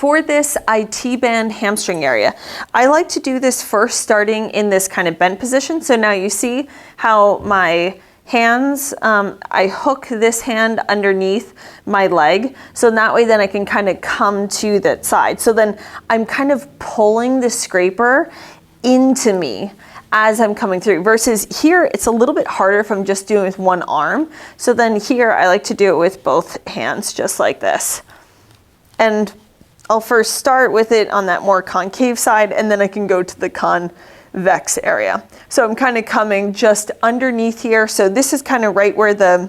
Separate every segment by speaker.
Speaker 1: for this IT band hamstring area, I like to do this first starting in this kind of bent position. So now you see how my hands, I hook this hand underneath my leg. So that way then I can kind of come to that side. So then I'm kind of pulling the scraper into me as I'm coming through, versus here it's a little bit harder if I'm just doing it with one arm. So then here I like to do it with both hands, just like this. And I'll first start with it on that more concave side, and then I can go to the convex area. So I'm kind of coming just underneath here. So this is kind of right where the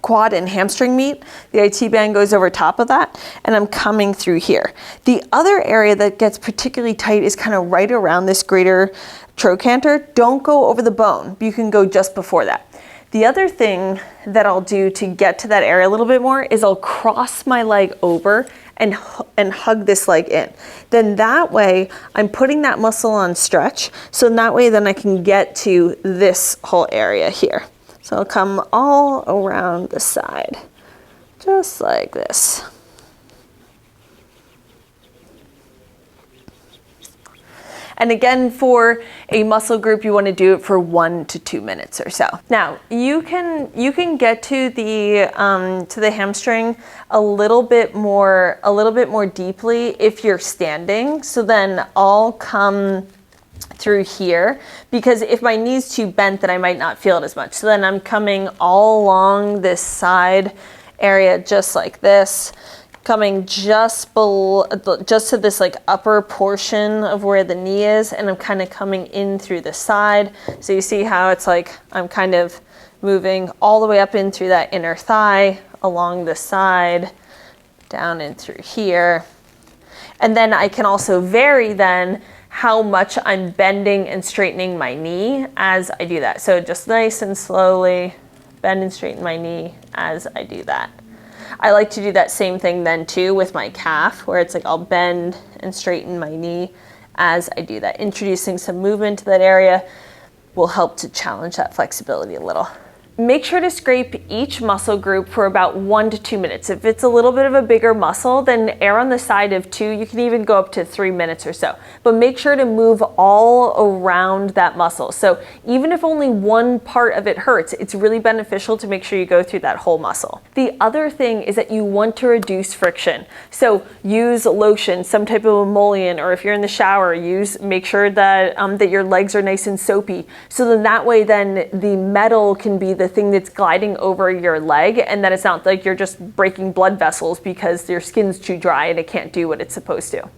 Speaker 1: quad and hamstring meet. The IT band goes over top of that, and I'm coming through here. The other area that gets particularly tight is kind of right around this greater trochanter. Don't go over the bone. You can go just before that. The other thing that I'll do to get to that area a little bit more is I'll cross my leg over and hug this leg in. Then that way I'm putting that muscle on stretch. So in that way then I can get to this whole area here. So I'll come all around the side, just like this. And again, for a muscle group, you want to do it for 1 to 2 minutes or so. Now, you can get to the hamstring a little bit more deeply if you're standing. So then I'll come through here, because if my knee's too bent, then I might not feel it as much. So then I'm coming all along this side area, just like this, coming just below, just to this like upper portion of where the knee is, and I'm kind of coming in through the side. So you see how it's like I'm kind of moving all the way up in through that inner thigh, along the side, down in through here. And then I can also vary then how much I'm bending and straightening my knee as I do that. So just nice and slowly bend and straighten my knee as I do that. I like to do that same thing then too with my calf, where it's like I'll bend and straighten my knee as I do that. Introducing some movement to that area will help to challenge that flexibility a little. Make sure to scrape each muscle group for about 1 to 2 minutes. If it's a little bit of a bigger muscle, then err on the side of 2. You can even go up to 3 minutes or so. But make sure to move all around that muscle. So even if only one part of it hurts, it's really beneficial to make sure you go through that whole muscle. The other thing is that you want to reduce friction. So use lotion, some type of emollient, or if you're in the shower, make sure that, that your legs are nice and soapy. So then that way then the metal can be the thing that's gliding over your leg, and then it's not like you're just breaking blood vessels because your skin's too dry and it can't do what it's supposed to.